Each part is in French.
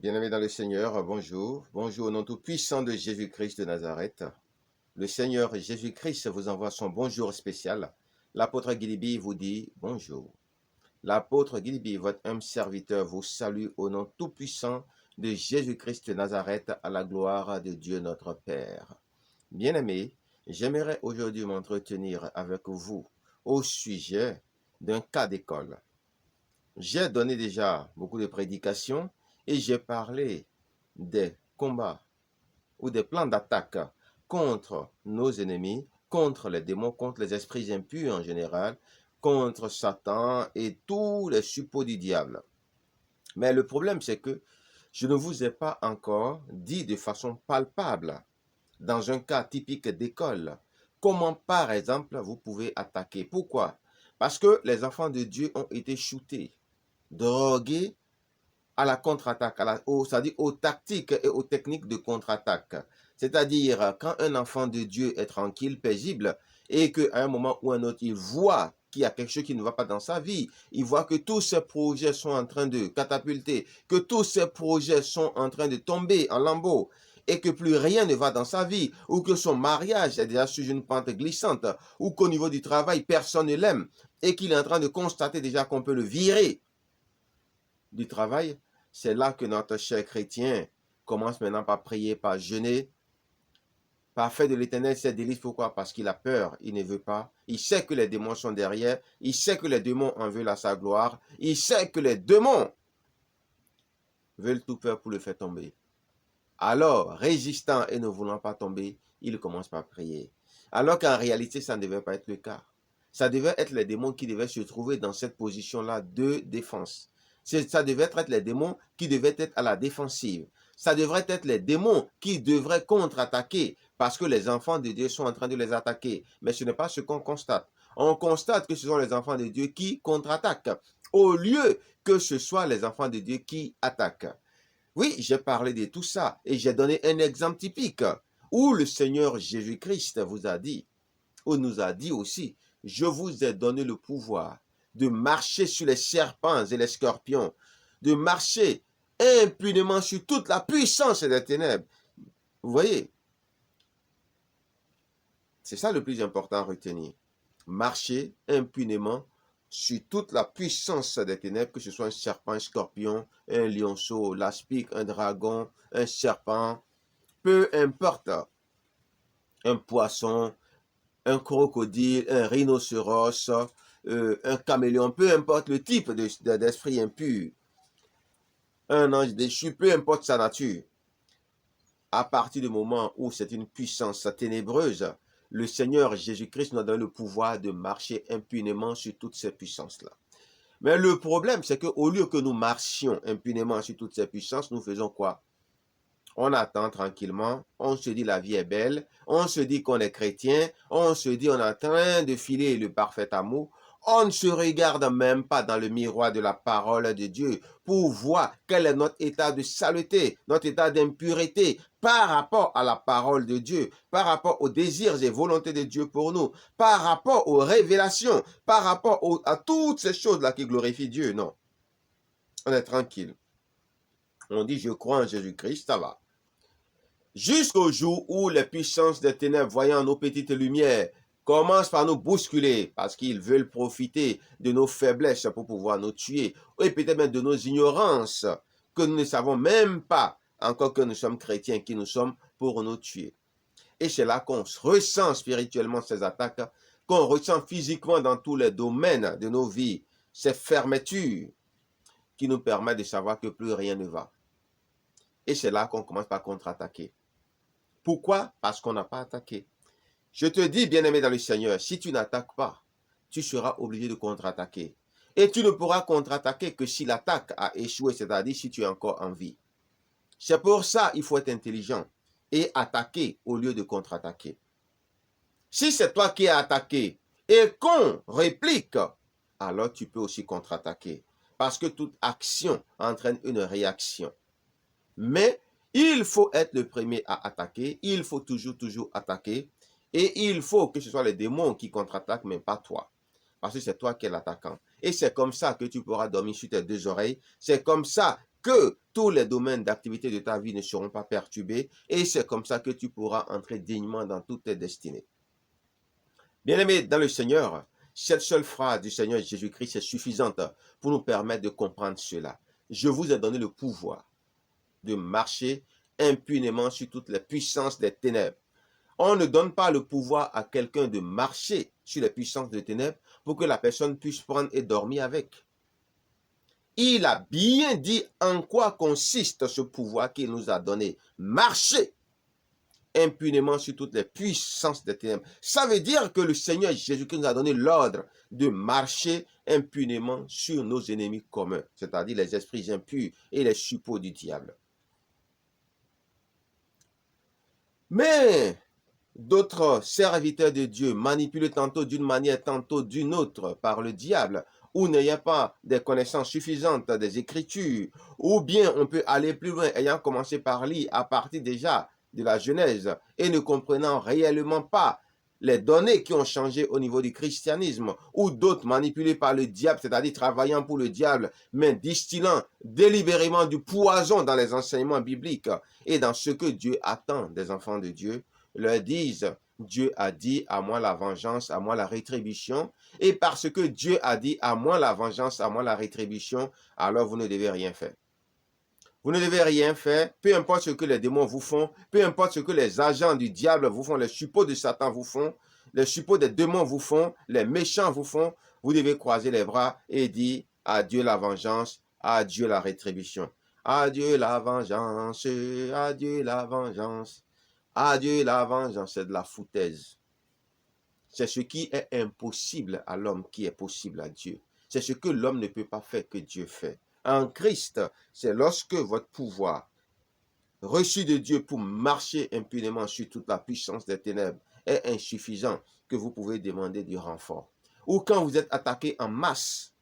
Bien-aimés dans le Seigneur, bonjour. Bonjour au nom tout-puissant de Jésus-Christ de Nazareth. Le Seigneur Jésus-Christ vous envoie son bonjour spécial. L'apôtre Guilibi vous dit bonjour. L'apôtre Guilibi, votre humble serviteur, vous salue au nom tout-puissant de Jésus-Christ de Nazareth à la gloire de Dieu notre Père. Bien-aimés, j'aimerais aujourd'hui m'entretenir avec vous au sujet d'un cas d'école. J'ai donné déjà beaucoup de prédications et j'ai parlé des combats ou des plans d'attaque contre nos ennemis, contre les démons, contre les esprits impurs en général, contre Satan et tous les suppôts du diable. Mais le problème, c'est que je ne vous ai pas encore dit de façon palpable, dans un cas typique d'école, comment par exemple vous pouvez attaquer. Pourquoi? Parce que les enfants de Dieu ont été shootés, drogués à la contre-attaque, c'est-à-dire aux tactiques et aux techniques de contre-attaque. C'est-à-dire, quand un enfant de Dieu est tranquille, paisible, et qu'à un moment ou un autre, il voit qu'il y a quelque chose qui ne va pas dans sa vie, il voit que tous ses projets sont en train de catapulter, que tous ses projets sont en train de tomber en lambeaux, et que plus rien ne va dans sa vie, ou que son mariage est déjà sur une pente glissante, ou qu'au niveau du travail, personne ne l'aime, et qu'il est en train de constater déjà qu'on peut le virer du travail, c'est là que notre cher chrétien commence maintenant par prier, par jeûner, par faire de l'Éternel ses délices. Pourquoi? Parce qu'il a peur, il ne veut pas. Il sait que les démons sont derrière, il sait que les démons en veulent à sa gloire, il sait que les démons veulent tout faire pour le faire tomber. Alors, résistant et ne voulant pas tomber, il commence par prier. Alors qu'en réalité, ça ne devait pas être le cas. Ça devait être les démons qui devaient se trouver dans cette position-là de défense. Ça devait être les démons qui devaient être à la défensive. Ça devrait être les démons qui devraient contre-attaquer parce que les enfants de Dieu sont en train de les attaquer. Mais ce n'est pas ce qu'on constate. On constate que ce sont les enfants de Dieu qui contre-attaquent au lieu que ce soit les enfants de Dieu qui attaquent. Oui, j'ai parlé de tout ça et j'ai donné un exemple typique où le Seigneur Jésus-Christ vous a dit, ou nous a dit aussi, je vous ai donné le pouvoir de marcher sur les serpents et les scorpions, de marcher impunément sur toute la puissance des ténèbres. Vous voyez, c'est ça le plus important à retenir. Marcher impunément sur toute la puissance des ténèbres, que ce soit un serpent, un scorpion, un lionceau, l'aspic, un dragon, un serpent, peu importe, un poisson, un crocodile, un rhinocéros, un caméléon, peu importe le type d'esprit impur, un ange déchu, peu importe sa nature. À partir du moment où c'est une puissance ténébreuse, le Seigneur Jésus-Christ nous donne le pouvoir de marcher impunément sur toutes ces puissances-là. Mais le problème, c'est qu'au lieu que nous marchions impunément sur toutes ces puissances, nous faisons quoi? On attend tranquillement, on se dit la vie est belle, on se dit qu'on est chrétien, on se dit on est en train de filer le parfait amour, on ne se regarde même pas dans le miroir de la parole de Dieu pour voir quel est notre état de saleté, notre état d'impureté par rapport à la parole de Dieu, par rapport aux désirs et volontés de Dieu pour nous, par rapport aux révélations, par rapport à toutes ces choses-là qui glorifient Dieu. Non, on est tranquille. On dit je crois en Jésus-Christ, ça va. Jusqu'au jour où les puissances des ténèbres, voyant nos petites lumières, commencent par nous bousculer parce qu'ils veulent profiter de nos faiblesses pour pouvoir nous tuer, et peut-être même de nos ignorances, que nous ne savons même pas encore que nous sommes chrétiens, qui nous sommes pour nous tuer. Et c'est là qu'on ressent spirituellement ces attaques, qu'on ressent physiquement dans tous les domaines de nos vies, ces fermetures qui nous permettent de savoir que plus rien ne va. Et c'est là qu'on commence par contre-attaquer. Pourquoi? Parce qu'on n'a pas attaqué. Je te dis, bien-aimé dans le Seigneur, si tu n'attaques pas, tu seras obligé de contre-attaquer. Et tu ne pourras contre-attaquer que si l'attaque a échoué, c'est-à-dire si tu es encore en vie. C'est pour ça qu'il faut être intelligent et attaquer au lieu de contre-attaquer. Si c'est toi qui es attaqué et qu'on réplique, alors tu peux aussi contre-attaquer. Parce que toute action entraîne une réaction. Mais il faut être le premier à attaquer, il faut toujours attaquer, et il faut que ce soit les démons qui contre-attaquent, mais pas toi. Parce que c'est toi qui es l'attaquant. Et c'est comme ça que tu pourras dormir sur tes deux oreilles, c'est comme ça que tous les domaines d'activité de ta vie ne seront pas perturbés et c'est comme ça que tu pourras entrer dignement dans toutes tes destinées. Bien-aimés dans le Seigneur, cette seule phrase du Seigneur Jésus-Christ est suffisante pour nous permettre de comprendre cela. Je vous ai donné le pouvoir de marcher impunément sur toutes les puissances des ténèbres. On ne donne pas le pouvoir à quelqu'un de marcher sur les puissances des ténèbres pour que la personne puisse prendre et dormir avec. Il a bien dit en quoi consiste ce pouvoir qu'il nous a donné. Marcher impunément sur toutes les puissances des ténèbres. Ça veut dire que le Seigneur Jésus-Christ nous a donné l'ordre de marcher impunément sur nos ennemis communs, c'est-à-dire les esprits impurs et les suppôts du diable. Mais d'autres serviteurs de Dieu manipulés tantôt d'une manière, tantôt d'une autre par le diable, ou n'ayant pas des connaissances suffisantes des Écritures, ou bien on peut aller plus loin, ayant commencé par lire à partir déjà de la Genèse et ne comprenant réellement pas les données qui ont changé au niveau du christianisme, ou d'autres manipulés par le diable, c'est-à-dire travaillant pour le diable, mais distillant délibérément du poison dans les enseignements bibliques et dans ce que Dieu attend des enfants de Dieu, leur disent, Dieu a dit, à moi la vengeance, à moi la rétribution, et parce que Dieu a dit, à moi la vengeance, à moi la rétribution, alors vous ne devez rien faire. Vous ne devez rien faire, peu importe ce que les démons vous font, peu importe ce que les agents du diable vous font, les suppôts de Satan vous font, les suppôts des démons vous font, les méchants vous font, vous devez croiser les bras et dire, à Dieu la vengeance, à Dieu la rétribution. À Dieu la vengeance, à Dieu la vengeance. À Dieu la vengeance, c'est de la foutaise. C'est ce qui est impossible à l'homme qui est possible à Dieu. C'est ce que l'homme ne peut pas faire que Dieu fait. En Christ, c'est lorsque votre pouvoir reçu de Dieu pour marcher impunément sur toute la puissance des ténèbres est insuffisant que vous pouvez demander du renfort. Ou quand vous êtes attaqué en masse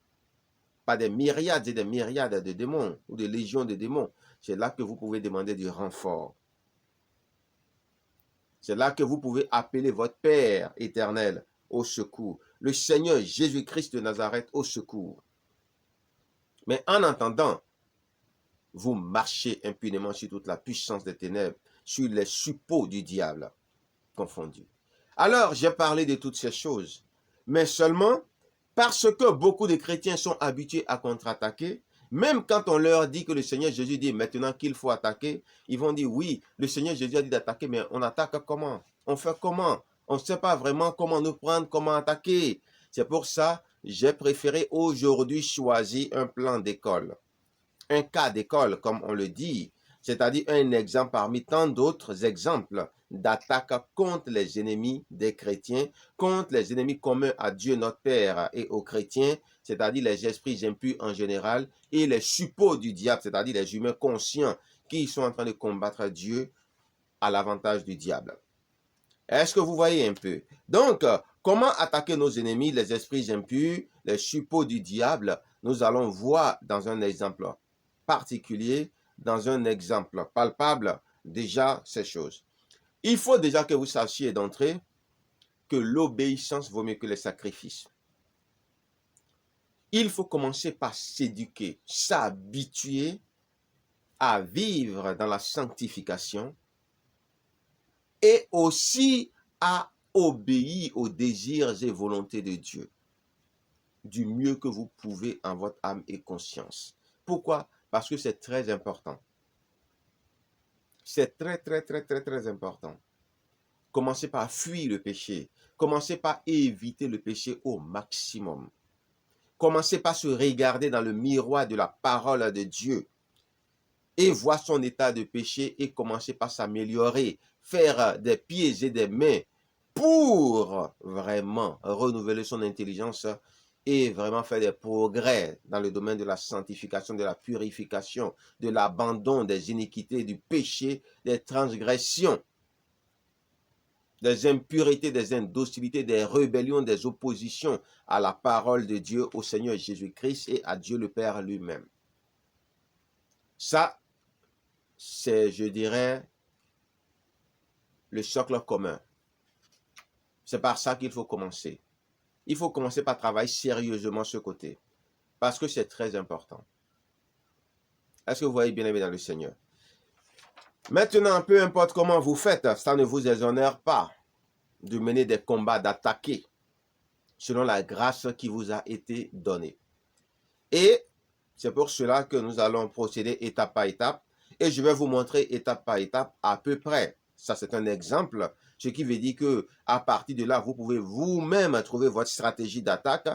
par des myriades et des myriades de démons ou des légions de démons, c'est là que vous pouvez demander du renfort. C'est là que vous pouvez appeler votre Père éternel au secours, le Seigneur Jésus-Christ de Nazareth au secours. Mais en entendant, vous marchez impunément sur toute la puissance des ténèbres, sur les suppôts du diable confondus. Alors, j'ai parlé de toutes ces choses, mais seulement parce que beaucoup de chrétiens sont habitués à contre-attaquer. Même quand on leur dit que le Seigneur Jésus dit maintenant qu'il faut attaquer, ils vont dire oui, le Seigneur Jésus a dit d'attaquer, mais on attaque comment? On fait comment? On ne sait pas vraiment comment nous prendre, comment attaquer. C'est pour ça que j'ai préféré aujourd'hui choisir un plan d'école. Un cas d'école, comme on le dit, c'est-à-dire un exemple parmi tant d'autres exemples d'attaque contre les ennemis des chrétiens, contre les ennemis communs à Dieu notre Père et aux chrétiens, c'est-à-dire les esprits impurs en général, et les suppôts du diable, c'est-à-dire les humains conscients qui sont en train de combattre Dieu à l'avantage du diable. Est-ce que vous voyez un peu? Donc, comment attaquer nos ennemis, les esprits impurs, les suppôts du diable? Nous allons voir dans un exemple particulier, dans un exemple palpable, déjà ces choses. Il faut déjà que vous sachiez d'entrée que l'obéissance vaut mieux que les sacrifices. Il faut commencer par s'éduquer, s'habituer à vivre dans la sanctification et aussi à obéir aux désirs et volontés de Dieu du mieux que vous pouvez en votre âme et conscience. Pourquoi? Parce que c'est très important. C'est très important. Commencez par fuir le péché. Commencez par éviter le péché au maximum. Commencez par se regarder dans le miroir de la parole de Dieu et voir son état de péché et commencer par s'améliorer, faire des pieds et des mains pour vraiment renouveler son intelligence et vraiment faire des progrès dans le domaine de la sanctification, de la purification, de l'abandon des iniquités, du péché, des transgressions, des impuretés, des indocilités, des rébellions, des oppositions à la parole de Dieu, au Seigneur Jésus-Christ et à Dieu le Père lui-même. Ça, c'est, je dirais, le socle commun. C'est par ça qu'il faut commencer. Il faut commencer par travailler sérieusement ce côté, parce que c'est très important. Est-ce que vous voyez bien aimé dans le Seigneur? Maintenant, peu importe comment vous faites, ça ne vous exonère pas de mener des combats, d'attaquer selon la grâce qui vous a été donnée. Et c'est pour cela que nous allons procéder étape par étape. Et je vais vous montrer étape par étape à peu près. Ça, c'est un exemple. Ce qui veut dire que à partir de là, vous pouvez vous-même trouver votre stratégie d'attaque,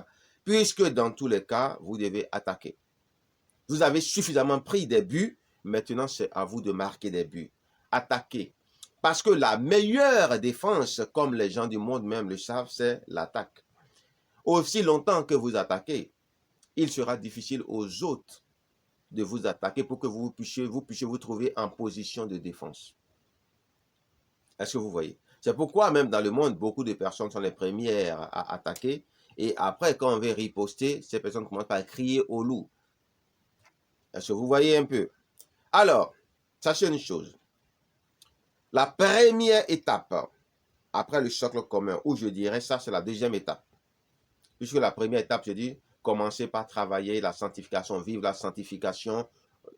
puisque dans tous les cas, vous devez attaquer. Vous avez suffisamment pris des buts. Maintenant, c'est à vous de marquer des buts. Attaquer. Parce que la meilleure défense, comme les gens du monde même le savent, c'est l'attaque. Aussi longtemps que vous attaquez, il sera difficile aux autres de vous attaquer pour que vous puissiez vous trouver en position de défense. Est-ce que vous voyez? C'est pourquoi même dans le monde, beaucoup de personnes sont les premières à attaquer. Et après, quand on veut riposter, ces personnes commencent par crier au loup. Est-ce que vous voyez un peu? Alors, sachez une chose. La première étape, après le socle commun, où je dirais ça, c'est la deuxième étape. Puisque la première étape, je dis, commencez par travailler la sanctification, vivre la sanctification,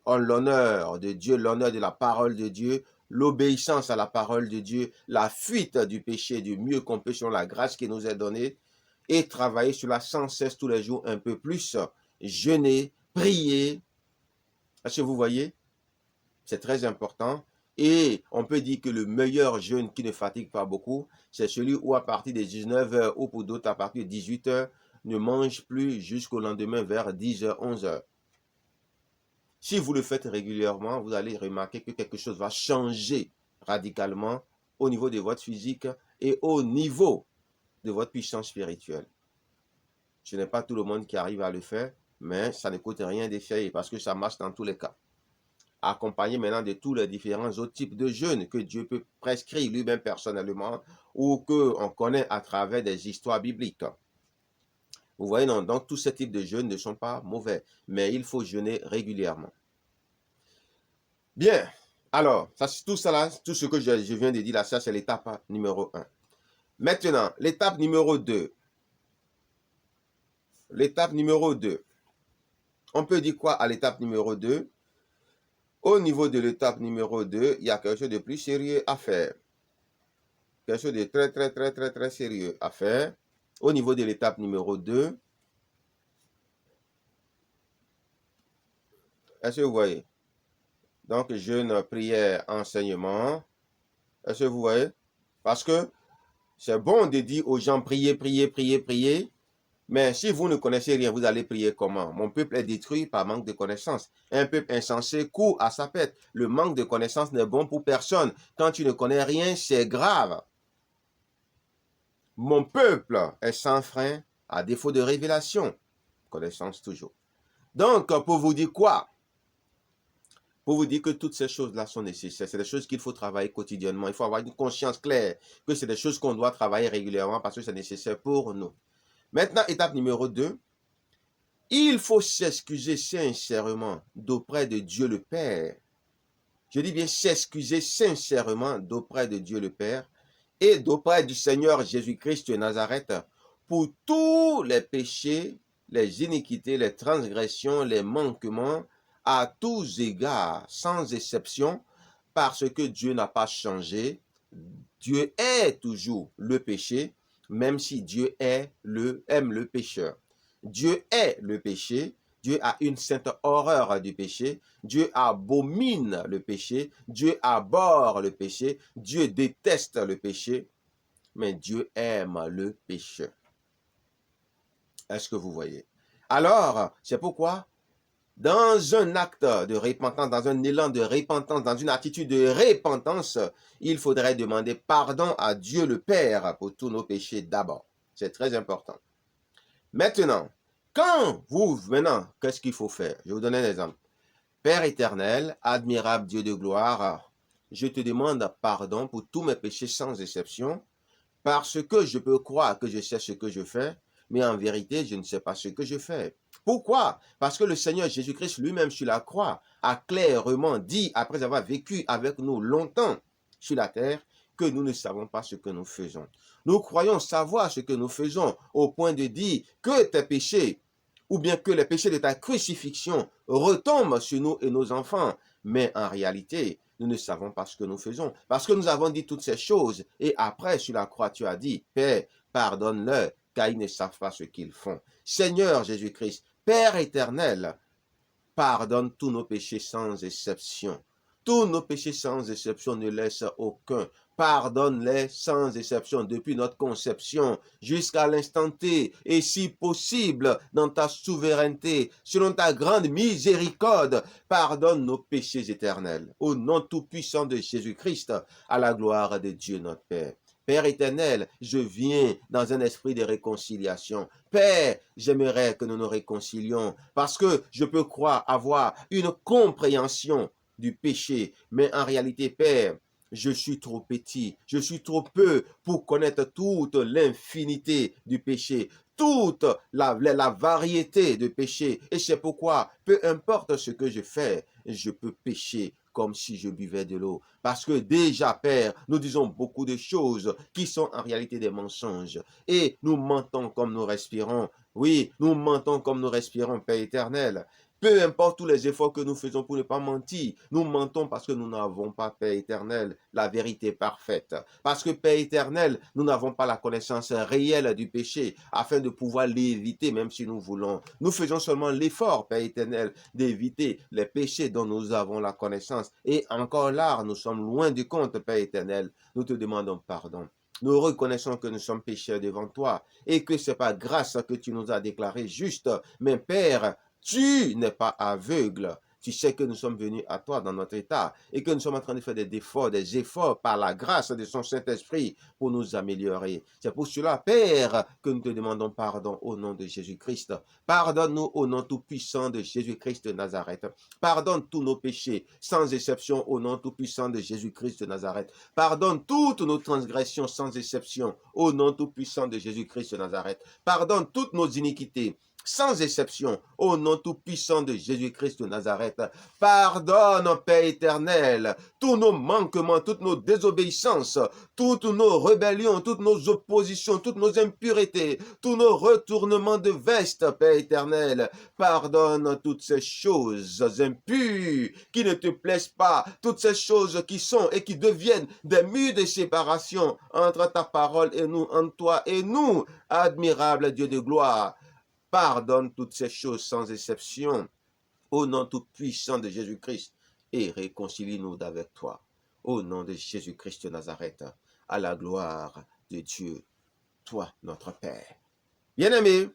en l'honneur de Dieu, l'honneur de la parole de Dieu, l'obéissance à la parole de Dieu, la fuite du péché du mieux qu'on peut selon la grâce qui nous est donnée, et travailler sur la sans cesse tous les jours un peu plus, jeûner, prier. Est-ce que vous voyez? C'est très important. Et on peut dire que le meilleur jeûne qui ne fatigue pas beaucoup, c'est celui où à partir de 19h ou pour d'autres à partir de 18h, ne mange plus jusqu'au lendemain vers 10h, 11h. Si vous le faites régulièrement, vous allez remarquer que quelque chose va changer radicalement au niveau de votre physique et au niveau de votre puissance spirituelle. Ce n'est pas tout le monde qui arrive à le faire, mais ça ne coûte rien d'essayer parce que ça marche dans tous les cas. Accompagné maintenant de tous les différents autres types de jeûnes que Dieu peut prescrire lui-même personnellement ou qu'on connaît à travers des histoires bibliques. Vous voyez, non, donc tous ces types de jeûnes ne sont pas mauvais, mais il faut jeûner régulièrement. Bien, alors, tout ça là, tout ce que je viens de dire là, ça c'est l'étape numéro 1. Maintenant, l'étape numéro 2. L'étape numéro 2. On peut dire quoi à l'étape numéro 2? Au niveau de l'étape numéro 2, il y a quelque chose de plus sérieux à faire. Quelque chose de très sérieux à faire. Au niveau de l'étape numéro 2, est-ce que vous voyez? Donc, jeûne, prière, enseignement. Est-ce que vous voyez? Parce que c'est bon de dire aux gens priez, priez, priez, priez. Mais si vous ne connaissez rien, vous allez prier comment? Mon peuple est détruit par manque de connaissances. Un peuple insensé court à sa pète. Le manque de connaissances n'est bon pour personne. Quand tu ne connais rien, c'est grave. Mon peuple est sans frein à défaut de révélation. Connaissance toujours. Donc, pour vous dire quoi? Pour vous dire que toutes ces choses-là sont nécessaires. C'est des choses qu'il faut travailler quotidiennement. Il faut avoir une conscience claire que c'est des choses qu'on doit travailler régulièrement parce que c'est nécessaire pour nous. Maintenant, étape numéro 2. Il faut s'excuser sincèrement d'auprès de Dieu le Père. Je dis bien s'excuser sincèrement d'auprès de Dieu le Père et d'auprès du Seigneur Jésus-Christ de Nazareth pour tous les péchés, les iniquités, les transgressions, les manquements, à tous égards, sans exception, parce que Dieu n'a pas changé. Dieu est toujours le péché, même si Dieu aime le pécheur. Dieu est le péché. Dieu a une sainte horreur du péché. Dieu abomine le péché. Dieu abhorre le péché. Dieu déteste le péché. Mais Dieu aime le péché. Est-ce que vous voyez? Alors, c'est pourquoi, dans un acte de repentance, dans un élan de repentance, dans une attitude de repentance, il faudrait demander pardon à Dieu le Père pour tous nos péchés d'abord. C'est très important. Maintenant, qu'est-ce qu'il faut faire? Je vais vous donner un exemple. Père éternel, admirable Dieu de gloire, je te demande pardon pour tous mes péchés sans exception, parce que je peux croire que je sais ce que je fais, mais en vérité, je ne sais pas ce que je fais. Pourquoi? Parce que le Seigneur Jésus-Christ lui-même sur la croix a clairement dit, après avoir vécu avec nous longtemps sur la terre, que nous ne savons pas ce que nous faisons. Nous croyons savoir ce que nous faisons, au point de dire que tes péchés ou bien que les péchés de ta crucifixion retombent sur nous et nos enfants. Mais en réalité, nous ne savons pas ce que nous faisons, parce que nous avons dit toutes ces choses, et après, sur la croix, tu as dit, Père, pardonne-leur, car ils ne savent pas ce qu'ils font. Seigneur Jésus-Christ, Père éternel, pardonne tous nos péchés sans exception. Tous nos péchés sans exception, ne laisse aucun. Pardonne-les sans exception depuis notre conception jusqu'à l'instant T et si possible dans ta souveraineté, selon ta grande miséricorde, pardonne nos péchés éternels. Au nom tout-puissant de Jésus-Christ, à la gloire de Dieu notre Père. Père éternel, je viens dans un esprit de réconciliation. Père, j'aimerais que nous nous réconcilions parce que je peux croire avoir une compréhension du péché, mais en réalité, Père, je suis trop petit, je suis trop peu pour connaître toute l'infinité du péché, toute la variété de péchés. Et c'est pourquoi, peu importe ce que je fais, je peux pécher comme si je buvais de l'eau. Parce que déjà, Père, nous disons beaucoup de choses qui sont en réalité des mensonges. Et nous mentons comme nous respirons. Oui, nous mentons comme nous respirons, Père éternel. Peu importe tous les efforts que nous faisons pour ne pas mentir, nous mentons parce que nous n'avons pas, Père éternel, la vérité parfaite. Parce que, Père éternel, nous n'avons pas la connaissance réelle du péché afin de pouvoir l'éviter, même si nous voulons. Nous faisons seulement l'effort, Père éternel, d'éviter les péchés dont nous avons la connaissance. Et encore là, nous sommes loin du compte, Père éternel. Nous te demandons pardon. Nous reconnaissons que nous sommes pécheurs devant toi et que c'est par grâce que tu nous as déclarés justes. Mais Père, tu n'es pas aveugle. Tu sais que nous sommes venus à toi dans notre état et que nous sommes en train de faire des efforts par la grâce de son Saint-Esprit pour nous améliorer. C'est pour cela, Père, que nous te demandons pardon au nom de Jésus-Christ. Pardonne-nous au nom tout-puissant de Jésus-Christ de Nazareth. Pardonne tous nos péchés, sans exception au nom tout-puissant de Jésus-Christ de Nazareth. Pardonne toutes nos transgressions, sans exception au nom tout-puissant de Jésus-Christ de Nazareth. Pardonne toutes nos iniquités, sans exception, au nom tout-puissant de Jésus-Christ de Nazareth. Pardonne, Père éternel, tous nos manquements, toutes nos désobéissances, toutes nos rébellions, toutes nos oppositions, toutes nos impuretés, tous nos retournements de veste, Père éternel. Pardonne toutes ces choses impures qui ne te plaisent pas, toutes ces choses qui sont et qui deviennent des murs de séparation entre ta parole et nous, entre toi et nous, admirable Dieu de gloire. Pardonne toutes ces choses sans exception, au nom tout-puissant de Jésus-Christ, et réconcilie-nous avec toi. Au nom de Jésus-Christ de Nazareth, à la gloire de Dieu, toi, notre Père. Bien-aimés,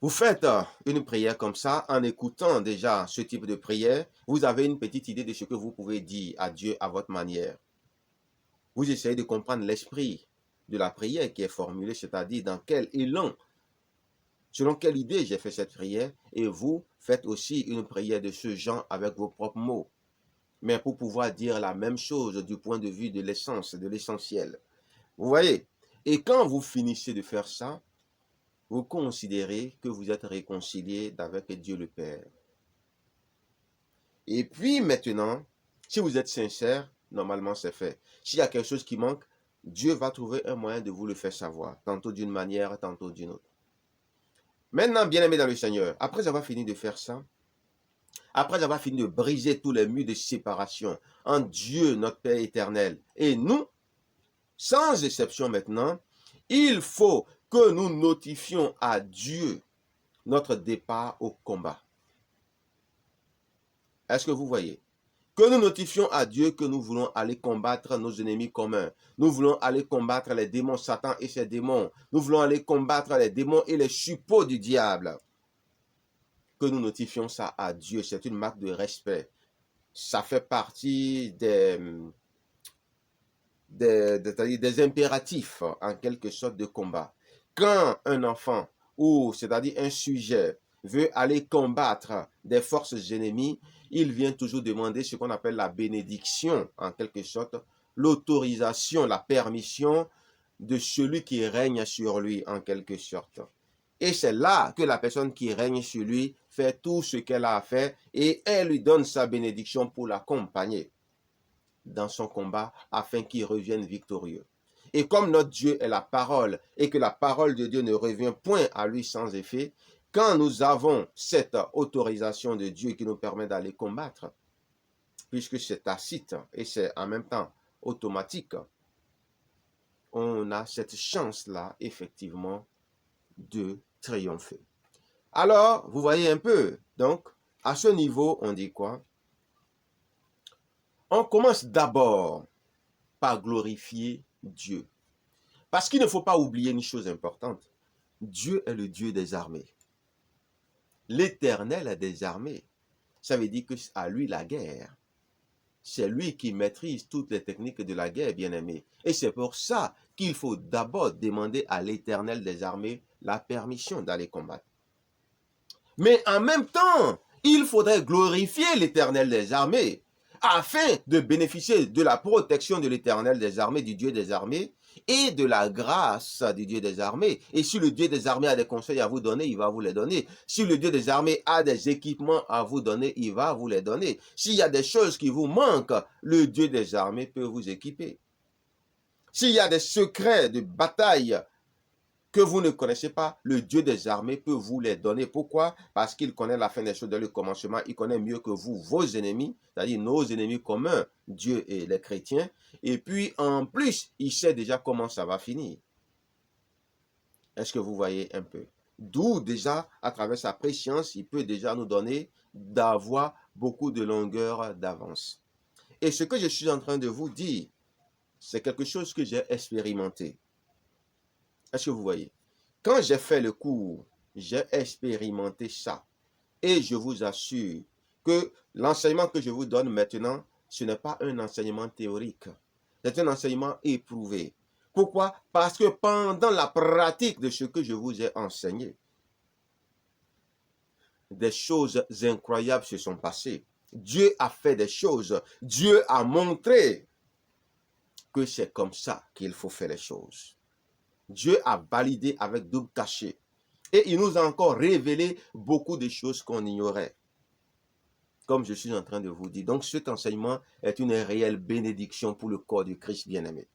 vous faites une prière comme ça, en écoutant déjà ce type de prière, vous avez une petite idée de ce que vous pouvez dire à Dieu à votre manière. Vous essayez de comprendre l'esprit de la prière qui est formulée, c'est-à-dire dans quel élan, selon quelle idée j'ai fait cette prière, et vous faites aussi une prière de ce genre avec vos propres mots, mais pour pouvoir dire la même chose du point de vue de l'essence, de l'essentiel. Vous voyez? Et quand vous finissez de faire ça, vous considérez que vous êtes réconcilié avec Dieu le Père. Et puis maintenant, si vous êtes sincère, normalement c'est fait. S'il y a quelque chose qui manque, Dieu va trouver un moyen de vous le faire savoir, tantôt d'une manière, tantôt d'une autre. Maintenant, bien-aimés dans le Seigneur, après avoir fini de faire ça, après avoir fini de briser tous les murs de séparation entre Dieu, notre Père éternel, et nous, sans exception maintenant, il faut que nous notifions à Dieu notre départ au combat. Est-ce que vous voyez? Que nous notifions à Dieu que nous voulons aller combattre nos ennemis communs. Nous voulons aller combattre les démons Satan et ses démons. Nous voulons aller combattre les démons et les suppôts du diable. Que nous notifions ça à Dieu, c'est une marque de respect. Ça fait partie des impératifs, en quelque sorte, de combat. Quand un enfant, ou c'est-à-dire un sujet, veut aller combattre des forces ennemies, il vient toujours demander ce qu'on appelle la bénédiction, en quelque sorte, l'autorisation, la permission de celui qui règne sur lui, en quelque sorte. Et c'est là que la personne qui règne sur lui fait tout ce qu'elle a à faire et elle lui donne sa bénédiction pour l'accompagner dans son combat afin qu'il revienne victorieux. Et comme notre Dieu est la parole et que la parole de Dieu ne revient point à lui sans effet, quand nous avons cette autorisation de Dieu qui nous permet d'aller combattre, puisque c'est tacite et c'est en même temps automatique, on a cette chance-là, effectivement, de triompher. Alors, vous voyez un peu, donc, à ce niveau, on dit quoi? On commence d'abord par glorifier Dieu. Parce qu'il ne faut pas oublier une chose importante. Dieu est le Dieu des armées. L'Éternel des armées. Ça veut dire que c'est à lui la guerre. C'est lui qui maîtrise toutes les techniques de la guerre, bien-aimé. Et c'est pour ça qu'il faut d'abord demander à l'Éternel des armées la permission d'aller combattre. Mais en même temps, il faudrait glorifier l'Éternel des armées afin de bénéficier de la protection de l'Éternel des armées, du Dieu des armées, et de la grâce du Dieu des armées. Et si le Dieu des armées a des conseils à vous donner, il va vous les donner. Si le Dieu des armées a des équipements à vous donner, il va vous les donner. S'il y a des choses qui vous manquent, le Dieu des armées peut vous équiper. S'il y a des secrets de bataille que vous ne connaissez pas, le Dieu des armées peut vous les donner. Pourquoi? Parce qu'il connaît la fin des choses dès le commencement. Il connaît mieux que vous vos ennemis, c'est-à-dire nos ennemis communs, Dieu et les chrétiens. Et puis, en plus, il sait déjà comment ça va finir. Est-ce que vous voyez un peu? D'où déjà, à travers sa préscience, il peut déjà nous donner d'avoir beaucoup de longueur d'avance. Et ce que je suis en train de vous dire, c'est quelque chose que j'ai expérimenté. Est-ce que vous voyez? Quand j'ai fait le cours, j'ai expérimenté ça. Et je vous assure que l'enseignement que je vous donne maintenant, ce n'est pas un enseignement théorique. C'est un enseignement éprouvé. Pourquoi? Parce que pendant la pratique de ce que je vous ai enseigné, des choses incroyables se sont passées. Dieu a fait des choses. Dieu a montré que c'est comme ça qu'il faut faire les choses. Dieu a validé avec double cachet. Et il nous a encore révélé beaucoup de choses qu'on ignorait. Comme je suis en train de vous dire. Donc cet enseignement est une réelle bénédiction pour le corps du Christ bien-aimé.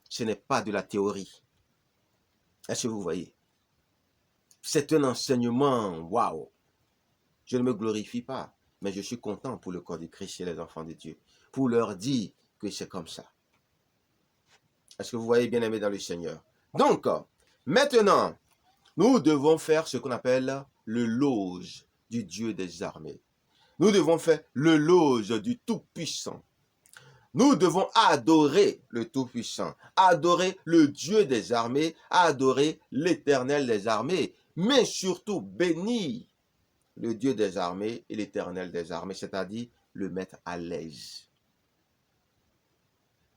Ce n'est pas de la théorie. Est-ce que vous voyez? C'est un enseignement, waouh! Je ne me glorifie pas, mais je suis content pour le corps du Christ et les enfants de Dieu. Pour leur dire que c'est comme ça. Est-ce que vous voyez bien-aimé dans le Seigneur? Donc, maintenant, nous devons faire ce qu'on appelle le loge du Dieu des armées. Nous devons faire le loge du Tout-Puissant. Nous devons adorer le Tout-Puissant, adorer le Dieu des armées, adorer l'Éternel des armées, mais surtout bénir le Dieu des armées et l'Éternel des armées, c'est-à-dire le mettre à l'aise,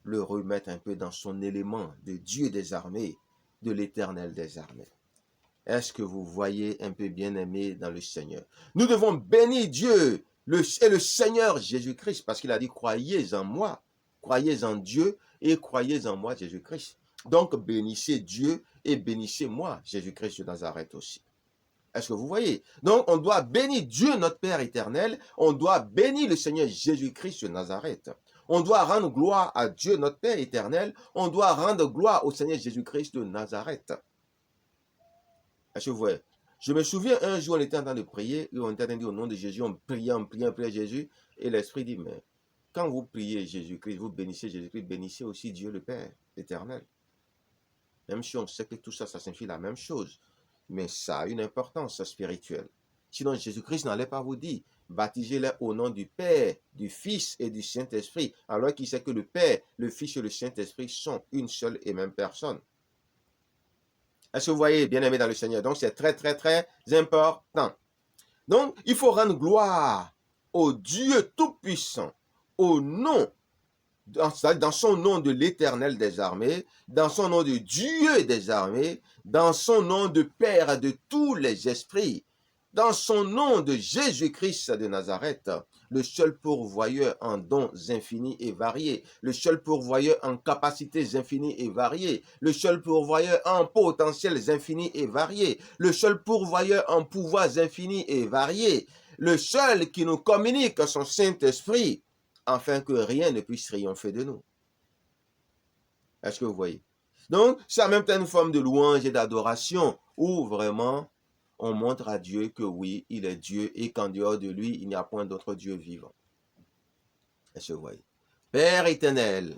le remettre un peu dans son élément de Dieu des armées, de l'Éternel des armées. Est-ce que vous voyez un peu bien-aimé dans le Seigneur? Nous devons bénir Dieu et le Seigneur Jésus-Christ, parce qu'il a dit, croyez en moi, croyez en Dieu et croyez en moi, Jésus-Christ. Donc, bénissez Dieu et bénissez moi, Jésus-Christ de Nazareth aussi. Est-ce que vous voyez? Donc, on doit bénir Dieu, notre Père éternel. On doit bénir le Seigneur Jésus-Christ de Nazareth. On doit rendre gloire à Dieu, notre Père éternel. On doit rendre gloire au Seigneur Jésus-Christ de Nazareth. Est-ce que vous voyez? Je me souviens un jour, on était en train de prier, et on était en train de dire au nom de Jésus, on priait Jésus, et l'Esprit dit, mais quand vous priez Jésus-Christ, vous bénissez Jésus-Christ, bénissez aussi Dieu le Père éternel. Même si on sait que tout ça, ça signifie la même chose, mais ça a une importance spirituelle. Sinon, Jésus-Christ n'allait pas vous dire, baptisez-les au nom du Père, du Fils et du Saint-Esprit, alors qu'il sait que le Père, le Fils et le Saint-Esprit sont une seule et même personne. Est-ce que vous voyez, bien-aimé dans le Seigneur? Donc, c'est très, très, très important. Donc, il faut rendre gloire au Dieu Tout-Puissant, au nom, dans son nom de l'Éternel des armées, dans son nom de Dieu des armées, dans son nom de Père de tous les esprits, dans son nom de Jésus-Christ de Nazareth, le seul pourvoyeur en dons infinis et variés, le seul pourvoyeur en capacités infinies et variées, le seul pourvoyeur en potentiels infinis et variés, le seul pourvoyeur en pouvoirs infinis et variés, le seul qui nous communique son Saint-Esprit, afin que rien ne puisse triompher de nous. Est-ce que vous voyez? Donc, c'est en même temps une forme de louange et d'adoration, où vraiment on montre à Dieu que oui, il est Dieu et qu'en dehors de lui, il n'y a point d'autre Dieu vivant. Est-ce que vous voyez? Père éternel,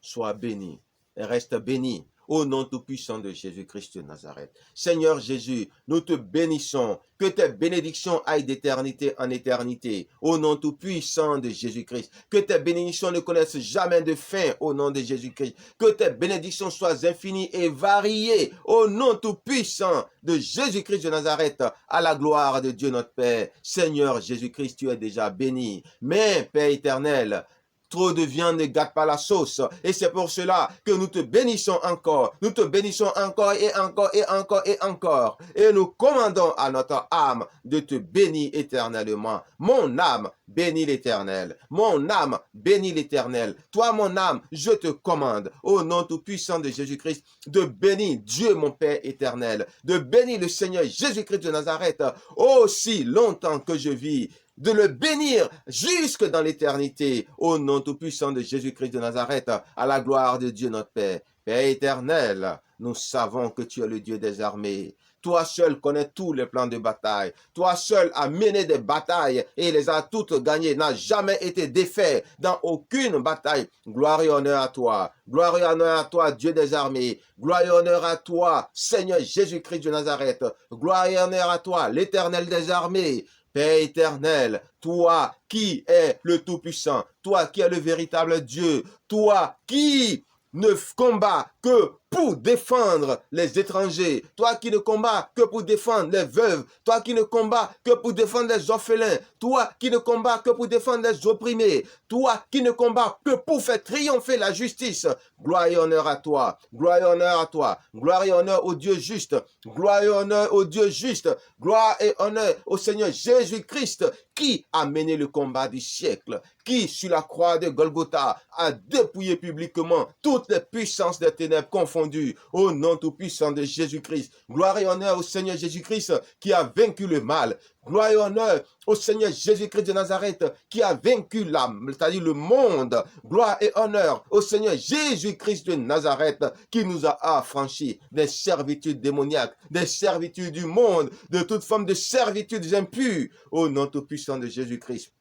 sois béni et reste béni au nom tout-puissant de Jésus-Christ de Nazareth. Seigneur Jésus, nous te bénissons. Que tes bénédictions aillent d'éternité en éternité au nom tout-puissant de Jésus-Christ. Que tes bénédictions ne connaissent jamais de fin au nom de Jésus-Christ. Que tes bénédictions soient infinies et variées au nom tout-puissant de Jésus-Christ de Nazareth, à la gloire de Dieu notre Père. Seigneur Jésus-Christ, tu es déjà béni. Mais, Père éternel, trop de viande ne gâte pas la sauce. Et c'est pour cela que nous te bénissons encore. Nous te bénissons encore et encore et encore et encore. Et nous commandons à notre âme de te bénir éternellement. Mon âme, bénis l'Éternel. Mon âme, bénis l'Éternel. Toi, mon âme, je te commande, au nom tout-puissant de Jésus-Christ, de bénir Dieu, mon Père éternel, de bénir le Seigneur Jésus-Christ de Nazareth, aussi longtemps que je vis, de le bénir jusque dans l'éternité, au nom tout-puissant de Jésus-Christ de Nazareth, à la gloire de Dieu notre Père. Père éternel, nous savons que tu es le Dieu des armées. Toi seul connais tous les plans de bataille. Toi seul as mené des batailles et les as toutes gagnées. N'a jamais été défait dans aucune bataille. Gloire et honneur à toi. Gloire et honneur à toi, Dieu des armées. Gloire et honneur à toi, Seigneur Jésus-Christ de Nazareth. Gloire et honneur à toi, l'Éternel des armées. Père éternel, toi qui es le Tout-Puissant, toi qui es le véritable Dieu, toi qui ne combats que pour défendre les étrangers, toi qui ne combats que pour défendre les veuves, toi qui ne combats que pour défendre les orphelins, toi qui ne combats que pour défendre les opprimés, toi qui ne combats que pour faire triompher la justice. Gloire et honneur à toi, gloire et honneur à toi, gloire et honneur au Dieu juste, gloire et honneur au Dieu juste, gloire et honneur au Seigneur Jésus-Christ qui a mené le combat du siècle, qui sur la croix de Golgotha a dépouillé publiquement toutes les puissances des ténèbres confondues au nom tout-puissant de Jésus-Christ. Gloire et honneur au Seigneur Jésus-Christ qui a vaincu le mal. Gloire et honneur au Seigneur Jésus-Christ de Nazareth qui a vaincu l'âme, c'est-à-dire le monde. Gloire et honneur au Seigneur Jésus-Christ de Nazareth qui nous a affranchis des servitudes démoniaques, des servitudes du monde, de toute forme de servitudes impures au nom tout-puissant de Jésus-Christ.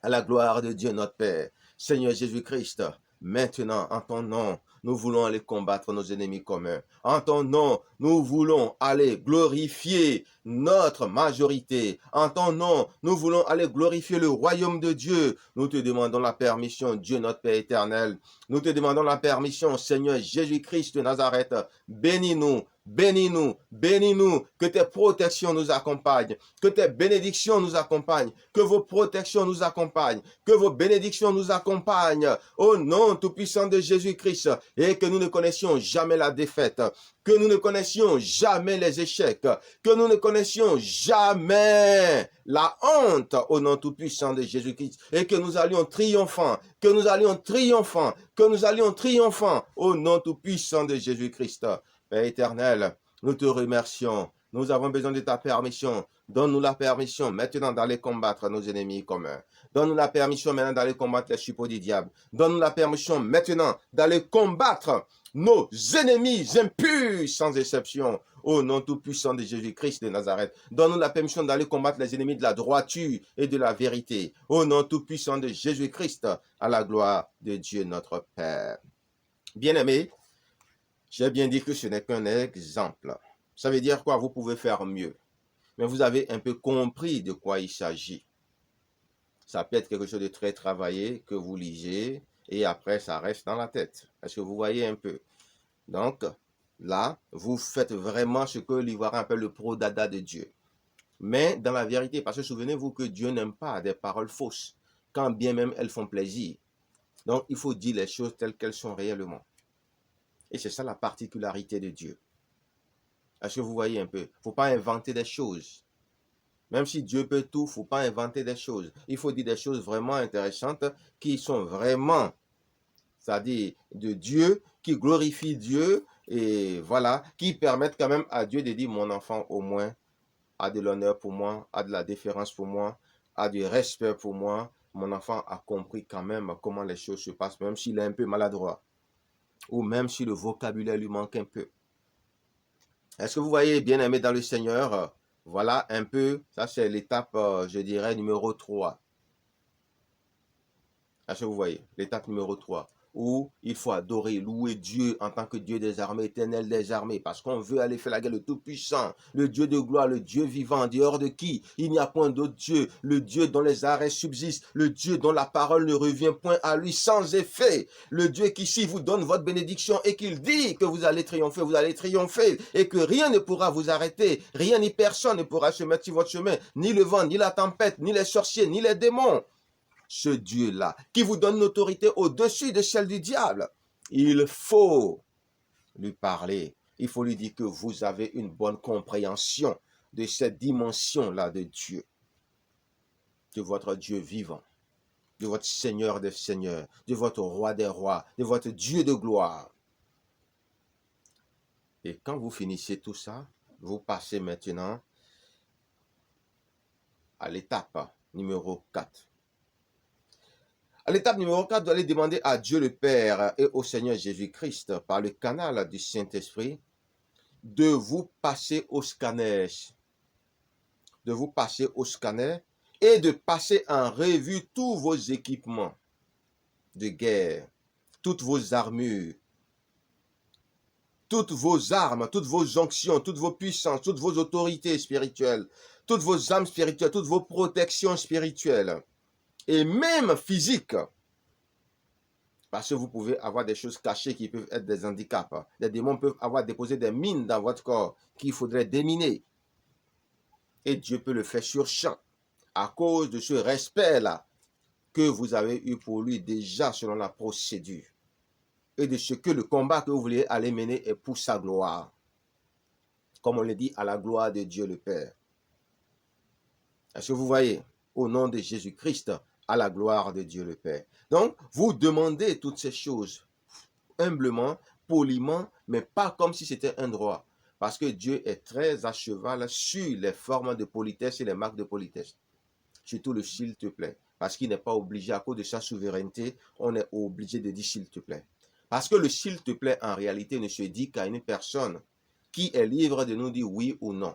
À la gloire de Dieu notre Père. Seigneur Jésus-Christ, maintenant en ton nom, nous voulons aller combattre nos ennemis communs. En ton nom, nous voulons aller glorifier notre majorité. En ton nom, nous voulons aller glorifier le royaume de Dieu. Nous te demandons la permission, Dieu notre Père éternel. Nous te demandons la permission, Seigneur Jésus-Christ de Nazareth. Bénis-nous. Bénis-nous, bénis-nous, que tes protections nous accompagnent, que tes bénédictions nous accompagnent, que vos protections nous accompagnent, que vos bénédictions nous accompagnent, au nom tout-puissant de Jésus-Christ, et que nous ne connaissions jamais la défaite, que nous ne connaissions jamais les échecs, que nous ne connaissions jamais la honte au nom tout-puissant de Jésus-Christ, et que nous allions triomphants, que nous allions triomphants, que nous allions triomphants au nom tout-puissant de Jésus-Christ. Père éternel, nous te remercions. Nous avons besoin de ta permission. Donne-nous la permission maintenant d'aller combattre nos ennemis communs. Donne-nous la permission maintenant d'aller combattre les suppôts du diable. Donne-nous la permission maintenant d'aller combattre nos ennemis impurs sans exception. Au nom tout-puissant de Jésus-Christ de Nazareth. Donne-nous la permission d'aller combattre les ennemis de la droiture et de la vérité. Au nom tout-puissant de Jésus-Christ, à la gloire de Dieu notre Père. Bien-aimés, j'ai bien dit que ce n'est qu'un exemple. Ça veut dire quoi? Vous pouvez faire mieux. Mais vous avez un peu compris de quoi il s'agit. Ça peut être quelque chose de très travaillé que vous lisez et après ça reste dans la tête. Est-ce que vous voyez un peu? Donc là, vous faites vraiment ce que l'Ivoirien appelle le pro-dada de Dieu. Mais dans la vérité, parce que souvenez-vous que Dieu n'aime pas des paroles fausses, quand bien même elles font plaisir. Donc il faut dire les choses telles qu'elles sont réellement. Et c'est ça la particularité de Dieu. Est-ce que vous voyez un peu? Il ne faut pas inventer des choses. Même si Dieu peut tout, il ne faut pas inventer des choses. Il faut dire des choses vraiment intéressantes qui sont vraiment, c'est-à-dire de Dieu, qui glorifient Dieu et voilà, qui permettent quand même à Dieu de dire mon enfant au moins a de l'honneur pour moi, a de la déférence pour moi, a du respect pour moi. Mon enfant a compris quand même comment les choses se passent, même s'il est un peu maladroit. Ou même si le vocabulaire lui manque un peu. Est-ce que vous voyez, bien-aimé dans le Seigneur, Voilà un peu, ça c'est l'étape, je dirais, numéro 3. Est-ce que vous voyez? L'étape numéro 3, où il faut adorer, louer Dieu en tant que Dieu des armées, éternel des armées, parce qu'on veut aller faire la guerre, le Tout-Puissant, le Dieu de gloire, le Dieu vivant, en dehors de qui il n'y a point d'autre Dieu, le Dieu dont les arrêts subsistent, le Dieu dont la parole ne revient point à lui sans effet, le Dieu qui, si vous donne votre bénédiction et qu'il dit que vous allez triompher, et que rien ne pourra vous arrêter, rien ni personne ne pourra se mettre sur votre chemin, ni le vent, ni la tempête, ni les sorciers, ni les démons. Ce Dieu-là, qui vous donne une autorité au-dessus de celle du diable, il faut lui parler. Il faut lui dire que vous avez une bonne compréhension de cette dimension-là de Dieu, de votre Dieu vivant, de votre Seigneur des Seigneurs, de votre Roi des Rois, de votre Dieu de gloire. Et quand vous finissez tout ça, vous passez maintenant à l'étape numéro 4. À l'étape numéro 4, vous allez demander à Dieu le Père et au Seigneur Jésus-Christ, par le canal du Saint-Esprit, de vous passer au scanner. De vous passer au scanner et de passer en revue tous vos équipements de guerre, toutes vos armures, toutes vos armes, toutes vos onctions, toutes vos puissances, toutes vos autorités spirituelles, toutes vos âmes spirituelles, toutes vos protections spirituelles et même physiques. Parce que vous pouvez avoir des choses cachées qui peuvent être des handicaps. Les démons peuvent avoir déposé des mines dans votre corps qu'il faudrait déminer. Et Dieu peut le faire sur champ à cause de ce respect-là que vous avez eu pour lui déjà selon la procédure. Et de ce que le combat que vous voulez aller mener est pour sa gloire. Comme on le dit, à la gloire de Dieu le Père. Est-ce que vous voyez? Au nom de Jésus-Christ, à la gloire de Dieu le Père. Donc, vous demandez toutes ces choses humblement, poliment, mais pas comme si c'était un droit. Parce que Dieu est très à cheval sur les formes de politesse et les marques de politesse. Surtout le s'il te plaît. Parce qu'il n'est pas obligé, à cause de sa souveraineté, on est obligé de dire s'il te plaît. Parce que le s'il te plaît, en réalité, ne se dit qu'à une personne qui est libre de nous dire oui ou non.